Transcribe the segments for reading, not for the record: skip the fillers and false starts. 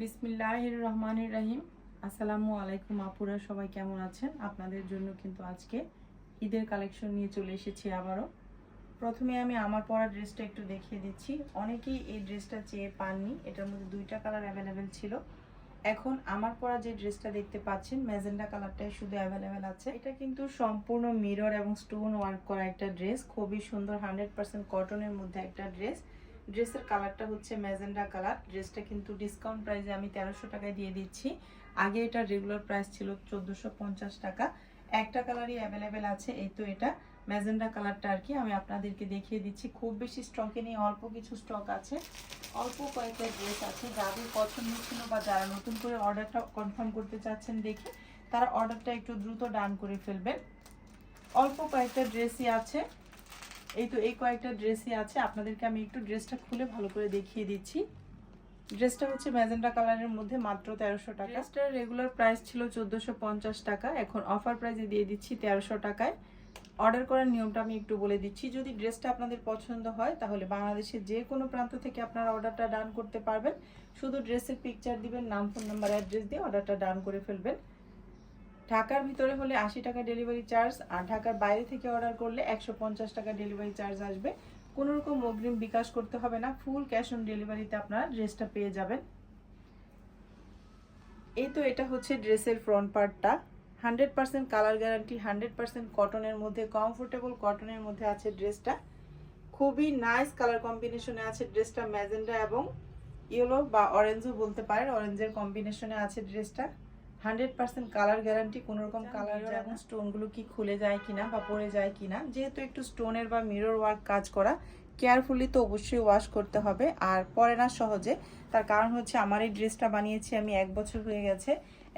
বিসমিল্লাহির রহমানির রহিম। আসসালামু আলাইকুম আপুরা, সবাই কেমন আছেন? আপনাদের জন্য কিন্তু আজকে ঈদের কালেকশন নিয়ে চলে এসেছি আবারও। প্রথমে আমি আমার পরা ড্রেসটা একটু দেখিয়ে দিচ্ছি। অনেকেই এই ড্রেসটা চেয়ে পাননি, এটার মধ্যে দুইটা কালার অ্যাভেলেবেল ছিল। এখন আমার পরা যে ড্রেসটা দেখতে পাচ্ছেন ম্যাজেন্ডা কালারটাই শুধু অ্যাভেলেবেল আছে। এটা কিন্তু সম্পূর্ণ মিরর এবং স্টোন ওয়ার্ক করা একটা ড্রেস, খুবই সুন্দর 100% কটনের মধ্যে একটা ড্রেস। ড্রেসের কালারটা হচ্ছে ম্যাজেন্ডা কালার। ড্রেসটা কিন্তু ডিসকাউন্ট প্রাইসে আমি 1300 টাকায় দিয়ে দিচ্ছি। আগে এটা রেগুলার প্রাইস ছিল 1450 টাকা। একটা কালারই অ্যাভেলেবেল আছে, এই তো এটা ম্যাজেন্ডা কালারটা আর কি আমি আপনাদেরকে দেখিয়ে দিচ্ছি। খুব বেশি স্টকে নেই, অল্প কিছু স্টক আছে, অল্প কয়েকটা ড্রেস আছে। যাদের পছন্দ ছিল বা যারা নতুন করে অর্ডারটা কনফার্ম করতে চাচ্ছেন দেখে তারা অর্ডারটা একটু দ্রুত ডান করে ফেলবেন। অল্প কয়েকটা ড্রেসই আছে, এই তো এই কয়েকটা ড্রেসই আছে। আপনাদেরকে আমি একটু ড্রেসটা খুলে ভালো করে দেখিয়ে দিচ্ছি। ড্রেসটা হচ্ছে ম্যাজেন্ডা কালারের মধ্যে মাত্র 1300 টাকা। ড্রেসটার রেগুলার প্রাইস ছিল 1450 টাকা, এখন অফার প্রাইসে দিয়ে দিচ্ছি 1300 টাকায়। অর্ডার করার নিয়মটা আমি একটু বলে দিচ্ছি। যদি ড্রেসটা আপনাদের পছন্দ হয় তাহলে বাংলাদেশের যে কোনো প্রান্ত থেকে আপনারা অর্ডারটা ডান করতে পারবেন। শুধু ড্রেসের পিকচার দিবেন, নাম, ফোন নাম্বার, অ্যাড্রেস দিয়ে অর্ডারটা ডান করে ফেলবেন। ঢাকার ভিতরে হলে 80 টাকা ডেলিভারি চার্জ, আর ঢাকার বাইরে থেকে অর্ডার করলে 150 টাকা ডেলিভারি চার্জ আসবে। কোনো রকম অগ্রিম বিকাশ করতে হবে না, ফুল ক্যাশ অন ডেলিভারিতে আপনারা ড্রেসটা পেয়ে যাবেন। এই তো এটা হচ্ছে ড্রেসের ফ্রন্ট পার্টটা। 100% কালার গ্যারান্টি, 100% কটনের মধ্যে, কমফোর্টেবল কটনের মধ্যে আছে ড্রেসটা। খুবই নাইস কালার কম্বিনেশনে আছে ড্রেসটা, ম্যাজেন্ডা এবং ইয়েলো বা অরেঞ্জও বলতে পারেন, অরেঞ্জের কম্বিনেশনে আছে ড্রেসটা। 100% কালার গ্যারান্টি, কোনো রকম কালার এবং স্টোনগুলো কি খুলে যায় কিনা বা পড়ে যায় কিনা, যেহেতু একটু স্টোনের বা মিরর ওয়ার্ক কাজ করা, কেয়ারফুলি তো অবশ্যই ওয়াশ করতে হবে। আর পরে না সহজে, তার কারণ হচ্ছে আমার এই ড্রেসটা বানিয়েছি আমি 1 বছর হয়ে গেছে,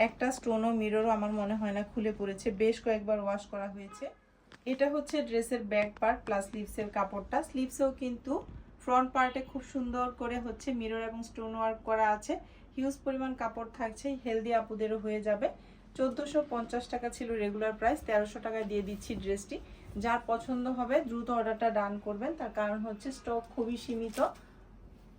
একটা স্টোনও মিররও আমার মনে হয় না খুলে পড়েছে, বেশ কয়েকবার ওয়াশ করা হয়েছে। এটা হচ্ছে ড্রেসের ব্যাক পার্ট প্লাস স্লিভসের কাপড়টা। স্লিভসেও কিন্তু ফ্রন্ট পার্টে খুব সুন্দর করে হচ্ছে মিরর এবং স্টোন ওয়ার্ক করা আছে। হিউজ পরিমাণ কাপড় থাকছে, হেলদি আপুদেরও হয়ে যাবে। 1450 টাকা ছিল রেগুলার প্রাইস, 1300 টাকায় দিয়ে দিচ্ছি ড্রেসটি। যার পছন্দ হবে দ্রুত অর্ডারটা ডান করবেন, তার কারণ হচ্ছে স্টক খুবই সীমিত।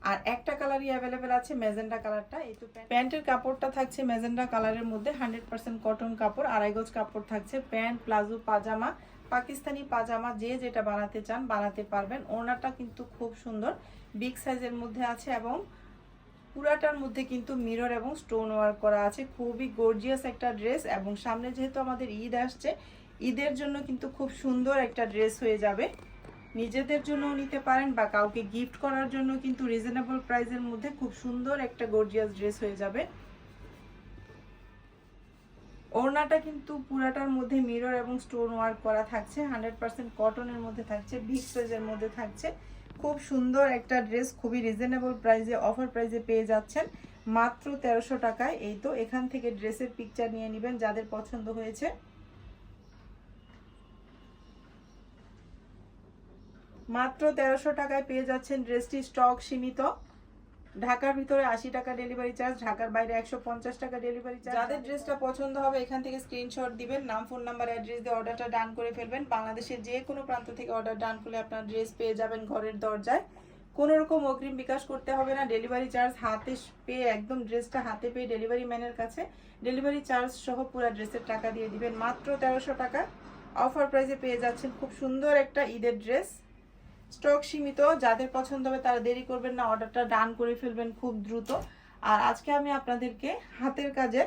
আর একটা কালারই অ্যাভেলেবেল আছে, ম্যাজেন্ডা কালারটা। এই তো প্যান্টের কাপড়টা থাকছে ম্যাজেন্ডা কালারের মধ্যে, 100% কটন কাপড়, 2.5 গজ কাপড় থাকছে। প্যান্ট, প্লাজো, পাজামা, পাকিস্তানি পাজামা যে যেটা বানাতে চান বানাতে পারবেন। ওড়নাটা কিন্তু খুব সুন্দর, বিগ সাইজের মধ্যে আছে এবং পুরাটার মধ্যে কিন্তু মিরর এবং স্টোন ওয়ার্ক করা আছে। খুবই গর্জিয়াস একটা ড্রেস, এবং সামনে যেহেতু আমাদের ঈদ আসছে, ঈদের জন্য কিন্তু খুব সুন্দর একটা ড্রেস হয়ে যাবে। নিজেদের জন্যও নিতে পারেন বা কাউকে গিফট করার জন্য কিন্তু রিজনেবল প্রাইসের মধ্যে খুব সুন্দর একটা গর্জিয়াস ড্রেস হয়ে যাবে। ওড়নাটা কিন্তু পুরাটার মধ্যে মিরর এবং স্টোন ওয়ার্ক করা থাকছে, 100% কটনের মধ্যে থাকছে, বিগ সাইজের মধ্যে থাকছে। খুব সুন্দর একটা ড্রেস, খুবই রিজনেবল প্রাইসে, অফার প্রাইসে পেয়ে যাচ্ছেন মাত্র 1300 টাকায়। এই তো এখান থেকে ড্রেসের পিকচার নিয়ে নেবেন যাদের পছন্দ হয়েছে। মাত্র 1300 টাকায় পেয়ে যাচ্ছেন ড্রেসটি, স্টক সীমিত। ঢাকার ভিতরে 80 টাকা ডেলিভারি চার্জ, ঢাকার বাইরে 150 টাকা ডেলিভারি চার্জ। যাদের ড্রেসটা পছন্দ হবে এখান থেকে স্ক্রিনশট দিবেন, নাম, ফোন নাম্বার, অ্যাড্রেস দিয়ে অর্ডারটা ডান করে ফেলবেন। বাংলাদেশের যে কোনো প্রান্ত থেকে অর্ডার ডান করলে আপনার ড্রেস পেয়ে যাবেন ঘরের দরজায়। কোনো রকম অগ্রিম বিকাশ করতে হবে না, ডেলিভারি চার্জ হাতে পেয়ে, একদম ড্রেসটা হাতে পেয়ে ডেলিভারি ম্যানের কাছে ডেলিভারি চার্জ সহ পুরো ড্রেসের টাকা দিয়ে দিবেন। মাত্র 1300 টাকা অফার প্রাইসে পেয়ে যাচ্ছেন খুব সুন্দর একটা ঈদের ড্রেস। স্টক সীমিত, যাদের পছন্দ হবে তারা দেরি করবেন না, অর্ডারটা ডান করে ফেলবেন খুব দ্রুত। আর আজকে আমি আপনাদেরকে হাতের কাজে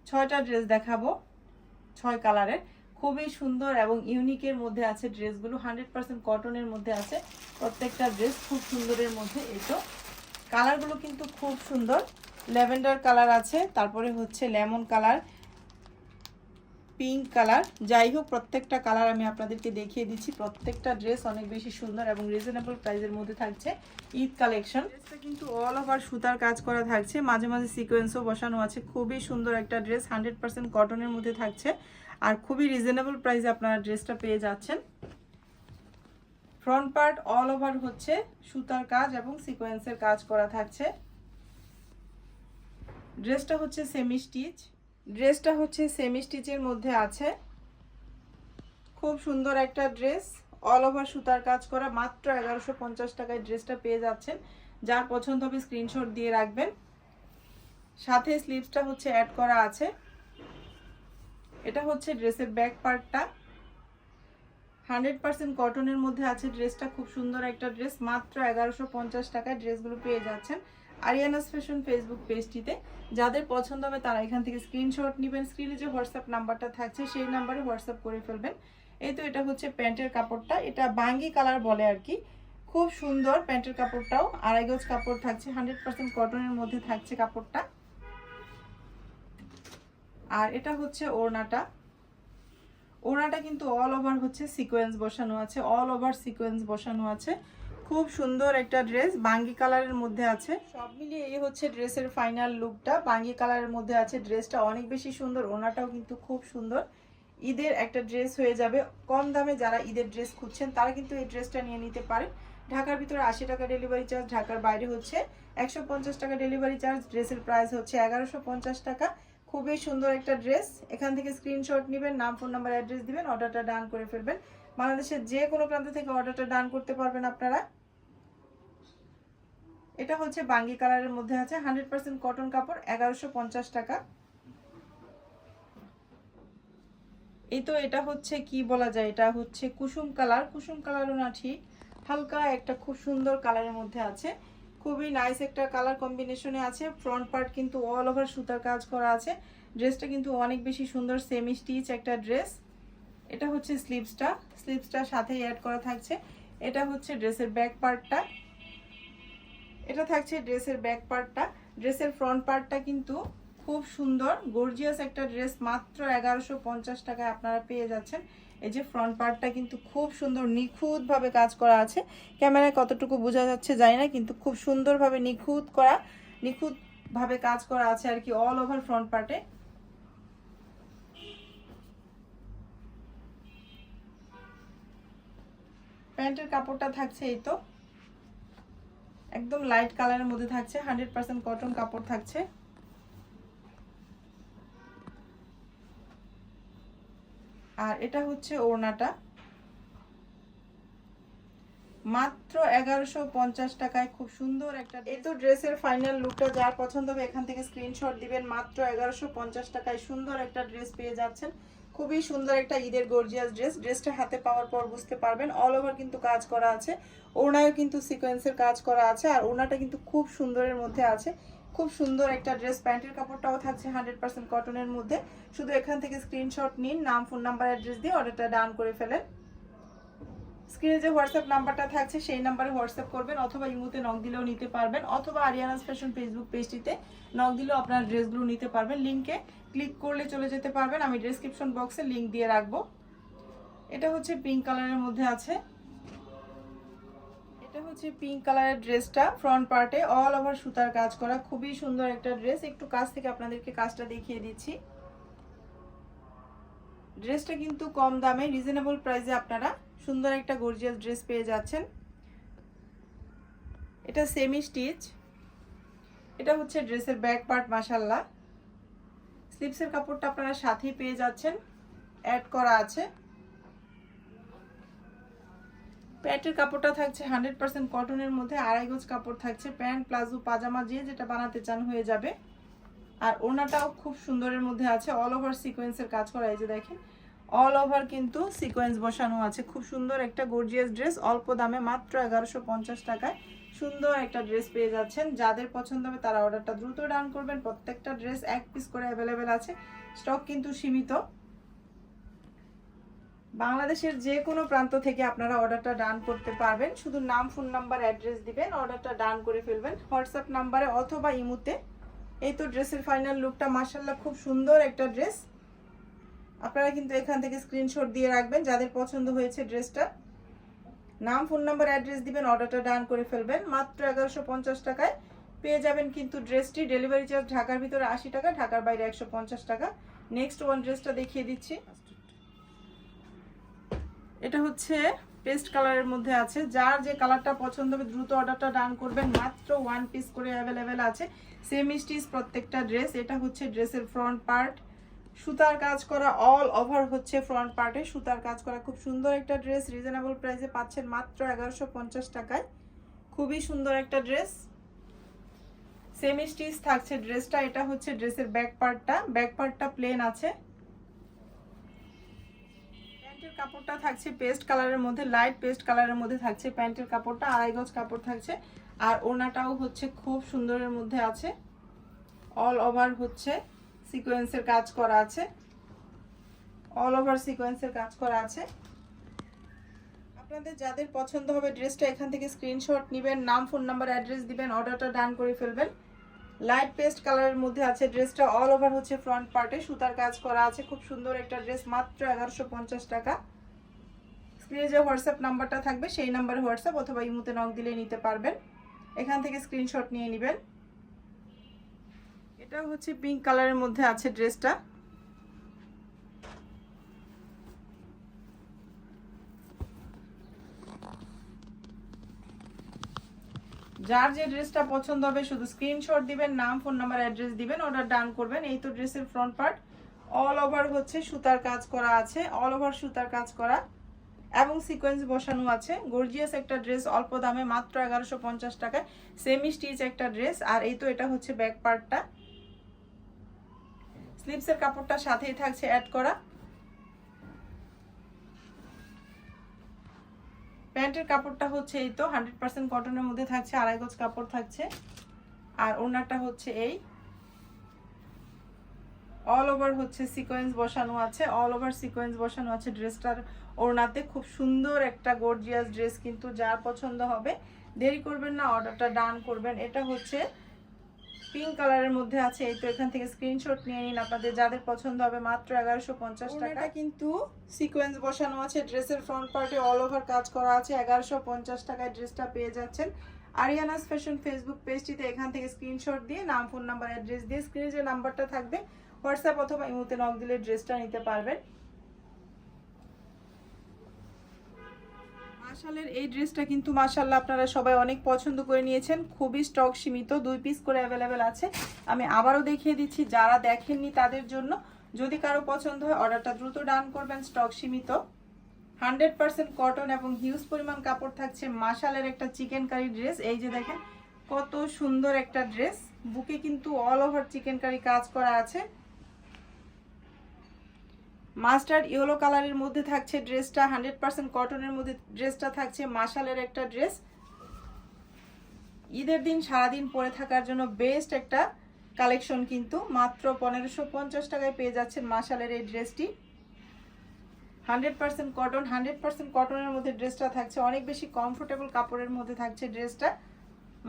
6টা ড্রেস দেখাবো, 6 কালারের, খুবই সুন্দর এবং ইউনিকের মধ্যে আছে ড্রেসগুলো, 100% কটনের মধ্যে আছে প্রত্যেকটা ড্রেস, খুব সুন্দরের মধ্যে। এই তো কালারগুলো কিন্তু খুব সুন্দর, ল্যাভেন্ডার কালার আছে, তারপরে হচ্ছে লেমন কালার, পিঙ্ক কালার, যাই হোক প্রত্যেকটা কালার আমি আপনাদেরকে দেখিয়ে দিচ্ছি। প্রত্যেকটা ড্রেস অনেক বেশি সুন্দর এবং রিজনেবল প্রাইসের মধ্যে থাকছে। ঈদ কালেকশন, ড্রেসটা কিন্তু অল ওভার সুতার কাজ করা থাকছে, মাঝে মাঝে সিকোয়েন্সও বসানো আছে। খুবই সুন্দর একটা ড্রেস, 100% কটনের মধ্যে থাকছে, আর খুবই রিজনেবল প্রাইসে আপনারা ড্রেসটা পেয়ে যাচ্ছেন। ফ্রন্ট পার্ট অল ওভার হচ্ছে সুতার কাজ এবং সিকোয়েন্সের কাজ করা থাকছে। ড্রেসটা হচ্ছে সেমি স্টিচের মধ্যে আছে। খুব সুন্দর একটা ড্রেস, অল ওভার সুতার কাজ করা, মাত্র 1150 টাকায় ড্রেসটা পেয়ে যাচ্ছেন। যার পছন্দ হবে স্ক্রিনশট দিয়ে রাখবেন। সাথে স্লিভসটা হচ্ছে অ্যাড করা আছে। এটা হচ্ছে ড্রেসের ব্যাক পার্টটা। 100% কটনের মধ্যে আছে ড্রেসটা। খুব সুন্দর একটা ড্রেস, মাত্র 1150 টাকায় ড্রেসগুলো পেয়ে যাচ্ছেন আরিয়ানাস ফ্যাশন ফেসবুক পেজটিতে। যাদের পছন্দ হবে তারা এখান থেকে স্ক্রিনশট নেবেন। স্ক্রিনে যে হোয়াটসঅ্যাপ নাম্বারটা থাকছে সেই নাম্বারে হোয়াটসঅ্যাপ করে ফেলবেন। এই তো এটা হচ্ছে প্যান্টের কাপড়টা, এটা বাঙ্গি কালার বলে আর কি। খুব সুন্দর প্যান্টের কাপড়টাও, 2.5 গজ কাপড় থাকছে, 100% কটনের মধ্যে থাকছে কাপড়টা। আর এটা হচ্ছে ওড়নাটা। ওড়নাটা কিন্তু অল ওভার হচ্ছে সিকোয়েন্স বসানো আছে, অল ওভার সিকোয়েন্স বসানো আছে। খুব সুন্দর একটা ড্রেস, বাঙ্গি কালারের মধ্যে আছে। সব মিলিয়ে এই হচ্ছে ড্রেসের ফাইনাল লুকটা। বাঙ্গি কালারের মধ্যে আছে ড্রেসটা, অনেক বেশি সুন্দর। ওড়নাটাও কিন্তু খুব সুন্দর। ঈদের একটা ড্রেস হয়ে যাবে কম দামে। যারা ঈদের ড্রেস খুঁজছেন তারা কিন্তু এই ড্রেসটা নিয়ে নিতে পারেন। ঢাকার ভিতরে 80 টাকা ডেলিভারি চার্জ, ঢাকার বাইরে হচ্ছে 150 টাকা ডেলিভারি চার্জ। ড্রেসের প্রাইস হচ্ছে 1150 টাকা। খুবই সুন্দর একটা ড্রেস। এখান থেকে স্ক্রিনশট নেবেন, নাম, ফোন নাম্বার, অ্যাড্রেস দিবেন, অর্ডারটা ডান করে ফেলবেন। বাংলাদেশের যে কোনো প্রান্ত থেকে অর্ডারটা ডান করতে পারবেন আপনারা। এটা হচ্ছে বাঙ্গি কালারের মধ্যে আছে, 100% কটন কাপড়, 1150 টাকা। এই তো এটা হচ্ছে কি বলা যায়, এটা হচ্ছে কুসুম কালার। কুসুম কালারও না ঠিক, হালকা একটা খুব সুন্দর কালারের মধ্যে আছে। খুবই নাইস একটা কালার কম্বিনেশনে আছে। ফ্রন্ট পার্ট কিন্তু অল ওভার সুতার কাজ করা আছে। ড্রেসটা কিন্তু অনেক বেশি সুন্দর, সেমি স্টিচ একটা ড্রেস। এটা হচ্ছে স্লিভসটা, স্লিভসটার সাথেই অ্যাড করা থাকছে। এটা হচ্ছে ড্রেসের ব্যাক পার্টটা। এটা থাকছে ড্রেসের ব্যাক পার্টটা। ড্রেসের ফ্রন্ট পার্টটা কিন্তু খুব সুন্দর গর্জিয়াস একটা ড্রেস, মাত্র 1150 টাকায় আপনারা পেয়ে যাচ্ছেন। এই যে ফ্রন্ট পার্টটা কিন্তু খুব সুন্দর নিখুঁতভাবে কাজ করা আছে। ক্যামেরায় কতটুকু বোঝা যাচ্ছে জানি না, কিন্তু খুব সুন্দরভাবে নিখুঁতভাবে কাজ করা আছে আর কি অল ওভার ফ্রন্ট পার্টে। প্যান্টের কাপড়টা থাকছে এই তো একদম লাইট কালারের মধ্যে থাকছে, 100% কটন কাপড় থাকছে। আর এটা হচ্ছে ওড়নাটা, মাত্র 1150 টাকায় খুব সুন্দর একটা। এই তো ড্রেসের ফাইনাল লুকটা। যার পছন্দ হবে এখান থেকে স্ক্রিনশট দিবেন। মাত্র 1150 টাকায় সুন্দর একটা ড্রেস পেয়ে যাচ্ছেন। খুবই সুন্দর একটা ঈদের গর্জিয়াস ড্রেস। ড্রেসটা হাতে পাওয়ার পর বুঝতে পারবেন অল ওভার কিন্তু কাজ করা আছে। ওড়নায়ও কিন্তু সিকোয়েন্সের কাজ করা আছে। আর ওড়নাটা কিন্তু খুব সুন্দরের মধ্যে আছে। খুব সুন্দর একটা ড্রেস। প্যান্টের কাপড়টাও থাকছে 100% কটনের মধ্যে। শুধু এখান থেকে স্ক্রিনশট নিন, নাম, ফোন নাম্বার, অ্যাড্রেস দিয়ে অর্ডারটা ডান করে ফেলেন। স্ক্রিনে যে হোয়াটসঅ্যাপ নাম্বারটা থাকছে সেই নাম্বারে হোয়াটসঅ্যাপ করবেন, অথবা ইমোতে নক দিলেও নিতে পারবেন, অথবা আরিয়ানাস ফ্যাশন ফেসবুক পেজটিতে নক দিলেও আপনার ড্রেসগুলো নিতে পারবেন। লিঙ্কে ক্লিক করলে চলে যেতে পারবেন, আমি ডেসক্রিপশন বক্সে লিঙ্ক দিয়ে রাখবো। এটা হচ্ছে পিঙ্ক কালারের মধ্যে আছে। এটা হচ্ছে পিঙ্ক কালারের ড্রেসটা। ফ্রন্ট পার্টে অল ওভার সুতার কাজ করা, খুবই সুন্দর একটা ড্রেস। একটু কাছ থেকে আপনাদেরকে কাজটা দেখিয়ে দিচ্ছি। ড্রেসটা কিন্তু কম দামে রিজনেবল প্রাইসে আপনারা সুন্দর একটা গর্জিয়াস ড্রেস পেয়ে যাচ্ছেন। এটা সেমি স্টিচ। এটা হচ্ছে ড্রেসের ব্যাক পার্ট। মাশাআল্লাহ, স্লিভসের কাপড়টা আপনারা সাথেই পেয়ে যাচ্ছেন, অ্যাড করা আছে। প্যান্টের কাপড়টা থাকছে 100% কটনের মধ্যে, 2.5 গজ কাপড় থাকছে। প্যান্ট, প্লাজো, পাজামা যে যেটা বানাতে চান হয়ে যাবে। আর ওড়নাটাও খুব সুন্দরের মধ্যে আছে, অল ওভার সিকোয়েন্সের কাজ করা। এই যে দেখেন অল ওভার কিন্তু সিকোয়েন্স বসানো আছে। খুব সুন্দর একটা গর্জিয়াস ড্রেস, অল্প দামে মাত্র 1150 টাকায় সুন্দর একটা ড্রেস পেয়ে যাচ্ছেন। যাদের পছন্দ হবে তারা অর্ডারটা দ্রুত ডান করবেন। প্রত্যেকটা ড্রেস 1 পিস করে অ্যাভেলেবেল আছে, স্টক কিন্তু সীমিত। বাংলাদেশের যে কোনো প্রান্ত থেকে আপনারা অর্ডারটা ডান করতে পারবেন। শুধু নাম, ফোন নাম্বার, অ্যাড্রেস দিবেন, অর্ডারটা ডান করে ফেলবেন হোয়াটসঅ্যাপ নাম্বারে অথবা ইমোতে। এই তো ড্রেসের ফাইনাল লুকটা। মাশাআল্লাহ, খুব সুন্দর একটা ড্রেস। আপনারা কিন্তু এখান থেকে স্ক্রিনশট দিয়ে রাখবেন যাদের পছন্দ হয়েছে ড্রেসটা। নাম, ফোন নাম্বার, অ্যাড্রেস দিবেন, অর্ডারটা ডান করে ফেলবেন। মাত্র 1150 টাকায় পেয়ে যাবেন কিন্তু ড্রেসটি। ডেলিভারি চার্জ ঢাকার ভিতরে 80 টাকা, ঢাকার বাইরে 150 টাকা। নেক্সট ওয়ান ড্রেসটা দেখিয়ে দিচ্ছি। এটা হচ্ছে পেস্ট কালারের মধ্যে আছে। যার যে কালারটা পছন্দ হবে দ্রুত অর্ডারটা ডান করবেন। মাত্র 1 পিস করে অ্যাভেলেবেল আছে, সেমি স্টিচ প্রত্যেকটা ড্রেস। এটা হচ্ছে ড্রেসের ফ্রন্ট পার্ট, সুতার কাজ করা, অল ওভার হচ্ছে ফ্রন্ট পার্টে সুতার কাজ করা। খুব সুন্দর একটা ড্রেস, রিজনেবল প্রাইসে পাচ্ছেন মাত্র 1150 টাকায়। খুবই সুন্দর একটা ড্রেস। সেমি স্টিচ থাকছে ড্রেসটা। এটা হচ্ছে ড্রেসের ব্যাক পার্টটা প্লেন আছে। প্যান্টের কাপড়টা থাকছে পেস্ট কালারের মধ্যে, লাইট পেস্ট কালারের মধ্যে থাকছে প্যান্টের কাপড়টা, 2.5 গজ কাপড় থাকছে। আর ওড়নাটাও হচ্ছে খুব সুন্দরের মধ্যে আছে, অল ওভার হচ্ছে সিকোয়েন্সের কাজ করা আছে, অল ওভার সিকোয়েন্সের কাজ করা আছে। আপনাদের যাদের পছন্দ হবে ড্রেসটা এখান থেকে স্ক্রিনশট নেবেন, নাম ফোন নাম্বার অ্যাড্রেস দিবেন, অর্ডারটা ডান করে ফেলবেন। লাইট পেস্ট কালারের মধ্যে আছে ড্রেসটা, অল ওভার হচ্ছে ফ্রন্ট পার্টে সুতার কাজ করা আছে। খুব সুন্দর একটা ড্রেস, মাত্র 1150 টাকা। স্ক্রিনে যে হোয়াটসঅ্যাপ নাম্বারটা থাকবে সেই নাম্বারে হোয়াটসঅ্যাপ অথবা ইমোতে নক দিলে নিতে পারবেন, এখান থেকে স্ক্রিনশট নিয়ে নেবেন। এটা হচ্ছে পিঙ্ক কালারের মধ্যে আছে ড্রেসটা। যার যে ড্রেসটা পছন্দ হবে শুধু স্ক্রিনশট দিবেন, নাম ফোন নাম্বার অ্যাড্রেস দিবেন, অর্ডার ডান করবেন। এই তো ড্রেসের ফ্রন্ট পার্ট, অল ওভার হচ্ছে সুতার কাজ করা আছে, অল ওভার সুতার কাজ করা এবং সিকোয়েন্স বসানো আছে। গর্জিয়াস একটা ড্রেস, অল্প দামে মাত্র 1150 টাকায়, সেমি স্টিচ একটা ড্রেস। আর এই তো এটা হচ্ছে ব্যাক পার্টটা, স্লিভসের কাপড়টা সাথেই থাকছে অ্যাড করা। প্যান্টের কাপড়টা হচ্ছে এই তো 100% কটনের মধ্যে থাকছে, 2.5 গজ কাপড় থাকছে। আর ওড়নাটা হচ্ছে এই, অল ওভার হচ্ছে সিকোয়েন্স বসানো আছে, অল ওভার সিকোয়েন্স বসানো আছে ড্রেসটার ওড়নাতে। খুব সুন্দর একটা গর্জিয়াস ড্রেস, কিন্তু যার পছন্দ হবে দেরি করবেন না, অর্ডারটা ডান করবেন। এটা হচ্ছে পিঙ্ক কালারের মধ্যে আছে, এই তো এখান থেকে স্ক্রিনশট নিয়ে নিন আপনাদের যাদের পছন্দ হবে, মাত্র 1150 টাকা। কিন্তু সিকোয়েন্স বসানো আছে ড্রেসের ফ্রন্ট পার্টে, অল ওভার কাজ করা আছে। 1150 টাকায় ড্রেসটা পেয়ে যাচ্ছেন আরিয়ানাস ফ্যাশন ফেসবুক পেজটিতে। এখান থেকে স্ক্রিনশট দিয়ে নাম ফোন নাম্বার অ্যাড্রেস দিয়ে স্ক্রিনে যে নাম্বারটা থাকবে হোয়াটসঅ্যাপ অথবা ইমোতে নক দিলে ড্রেসটা নিতে পারবেন। মাশালের এই ড্রেসটা কিন্তু মাশাল্লাহ আপনারা সবাই অনেক পছন্দ করে নিয়েছেন, খুবই স্টক সীমিত, 2 পিস করে অ্যাভেলেবেল আছে। আমি আবারও দেখিয়ে দিচ্ছি, যারা দেখেননি তাদের জন্য। যদি কারো পছন্দ হয় অর্ডারটা দ্রুত ডান করবেন, স্টক সীমিত। 100% কটন এবং হিউজ পরিমাণ কাপড় থাকছে। মাশালের একটা চিকেন কারি ড্রেস, এই যে দেখেন কত সুন্দর একটা ড্রেস, বুকে কিন্তু অল ওভার চিকেন কারি কাজ করা আছে। মাস্টার্ড ইয়েলো কালারের মধ্যে থাকছে ড্রেসটা, 100% কটনের মধ্যে ড্রেসটা থাকছে। মাশালের একটা ড্রেস, ঈদের দিন সারাদিন পরে থাকার জন্য বেস্ট একটা কালেকশন, কিন্তু মাত্র 1550 টাকায় পেয়ে যাচ্ছেন মাশালের এই ড্রেসটি। 100% কটন, 100% কটনের মধ্যে ড্রেসটা থাকছে, অনেক বেশি কমফোর্টেবল কাপড়ের মধ্যে থাকছে ড্রেসটা,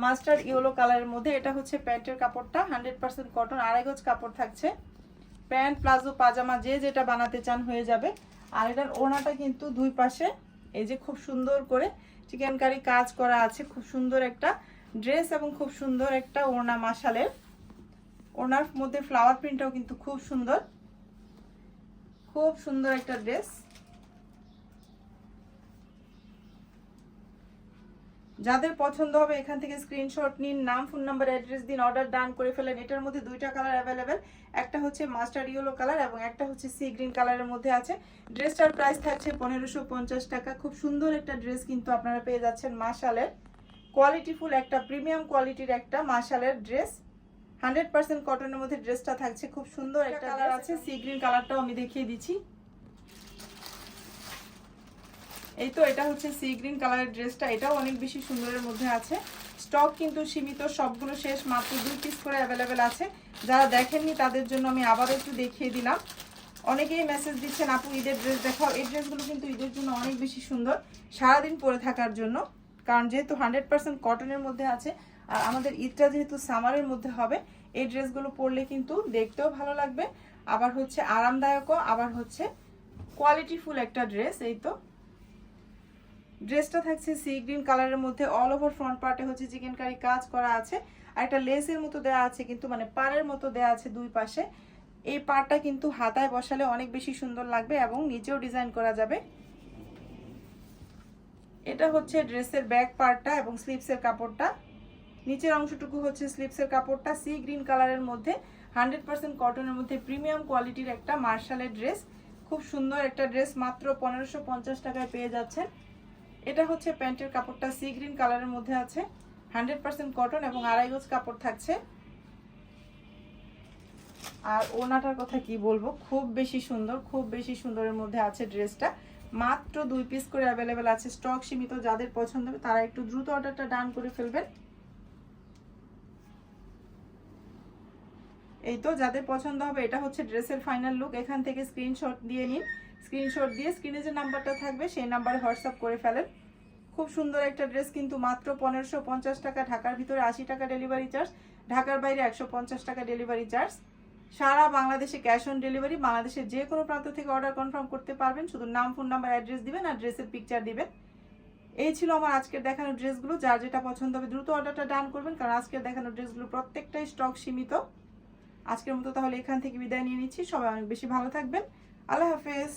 মাস্টার্ড ইয়েলো কালারের মধ্যে। এটা হচ্ছে প্যান্টের কাপড়টা, 100% কটন, 2.5 গজ কাপড় থাকছে। প্যান্ট প্লাজো পাজামা যে যেটা বানাতে চান হয়ে যাবে। আর এটার ওড়নাটা কিন্তু দুই পাশে এই যে খুব সুন্দর করে চিকেন কারি কাজ করা আছে। খুব সুন্দর একটা ড্রেস এবং খুব সুন্দর একটা ওড়না মাশালের। ওড়নার মধ্যে ফ্লাওয়ার প্রিন্টটাও কিন্তু খুব সুন্দর, খুব সুন্দর একটা ড্রেস। যাদের পছন্দ হবে এখান থেকে স্ক্রিনশট নিন, নাম ফোন নাম্বার অ্যাড্রেস দিন, অর্ডার ডান করে ফেলেন। এটার মধ্যে দুইটা কালার অ্যাভেলেবেল, একটা হচ্ছে মাস্টার্ড ইয়েলো কালার এবং একটা হচ্ছে সি গ্রিন কালারের মধ্যে আছে। ড্রেসটার প্রাইস থাকছে 1550 টাকা। খুব সুন্দর একটা ড্রেস কিন্তু আপনারা পেয়ে যাচ্ছেন মাশালের, কোয়ালিটিফুল একটা প্রিমিয়াম কোয়ালিটির একটা মাশালের ড্রেস। 100% কটনের মধ্যে ড্রেসটা থাকছে, খুব সুন্দর একটা কালার আছে। সি গ্রিন কালারটাও আমি দেখিয়ে দিচ্ছি, এই তো এটা হচ্ছে সি গ্রিন কালারের ড্রেসটা, এটাও অনেক বেশি সুন্দরের মধ্যে আছে। স্টক কিন্তু সীমিত, সবগুলো শেষ, মাত্র 2 পিস করে অ্যাভেলেবেল আছে। যারা দেখেননি তাদের জন্য আমি আবারও একটু দেখিয়ে দিলাম। অনেকেই মেসেজ দিচ্ছেন আপু ঈদের ড্রেস দেখাও, এই ড্রেসগুলো কিন্তু ঈদের জন্য অনেক বেশি সুন্দর, সারাদিন পরে থাকার জন্য। কারণ যেহেতু 100% কটনের মধ্যে আছে আর আমাদের ঈদটা যেহেতু সামারের মধ্যে হবে, এই ড্রেসগুলো পরলে কিন্তু দেখতেও ভালো লাগবে, আবার হচ্ছে আরামদায়কও, আবার হচ্ছে কোয়ালিটিফুল একটা ড্রেস। এই তো ড্রেসটা থাকছে সি গ্রিন কালারের মধ্যে, অল ওভার ফ্রন্ট পার্টে হচ্ছে চিকেন কারি কাজ করা আছে। আর একটা লেসের মতো দেওয়া আছে, কিন্তু মানে পাড়ের মতো দেওয়া আছে দুই পাশে। এই পাড়টা কিন্তু হাতায় বসালে অনেক বেশি সুন্দর লাগবে এবং নিচেও ডিজাইন করা যাবে। এটা হচ্ছে ড্রেসের ব্যাক পার্টটা এবং স্লিভসের কাপড়টা, নিচের অংশটুকু হচ্ছে স্লিভসের কাপড়টা। সি গ্রিন কালারের মধ্যে 100% কটনের মধ্যে প্রিমিয়াম কোয়ালিটির একটা মার্শালের ড্রেস, খুব সুন্দর একটা ড্রেস, মাত্র 1550 টাকায় পেয়ে যাচ্ছেন। এটা হচ্ছে প্যান্টের কাপড়টা, সি গ্রিন কালারের মধ্যে আছে, 100% কটন এবং 2.5 গজ কাপড় থাকছে। আর ওনাটার কথা কি বলবো, খুব বেশি সুন্দর, খুব বেশি সুন্দরের মধ্যে আছে ড্রেসটা। মাত্র 2 পিস করে অ্যাভেলেবেল আছে, স্টক সীমিত। যাদের পছন্দ হবে তারা একটু দ্রুত অর্ডারটা ডান করে ফেলবেন। এই তো যাদের পছন্দ হবে, এটা হচ্ছে ড্রেসের ফাইনাল লুক। এখান থেকে স্ক্রিনশট দিয়ে নিন, স্ক্রিনশট দিয়ে স্ক্রিনে যে নাম্বারটা থাকবে সেই নাম্বারে হোয়াটসঅ্যাপ করে ফেলেন। খুব সুন্দর একটা ড্রেস, কিন্তু মাত্র 1550 টাকা। ঢাকার ভিতরে 80 টাকা ডেলিভারি চার্জ, ঢাকার বাইরে 150 টাকা ডেলিভারি চার্জ। সারা বাংলাদেশে ক্যাশ অন ডেলিভারি। বাংলাদেশের যে কোনো প্রান্ত থেকে অর্ডার কনফার্ম করতে পারবেন, শুধু নাম, ফোন নাম্বার, অ্যাড্রেস দিবেন আর ড্রেসের পিকচার দিবেন। এই ছিল আমার আজকের দেখানো ড্রেসগুলো। যার যেটা পছন্দ হবে দ্রুত অর্ডারটা ডান করবেন, কারণ আজকের দেখানো ড্রেসগুলো প্রত্যেকটাই স্টক সীমিত। আজকের মতো তাহলে এখান থেকে বিদায় নিয়ে নিচ্ছি। সবাই অনেক বেশি ভালো থাকবেন। আল্লাহ হাফেজ।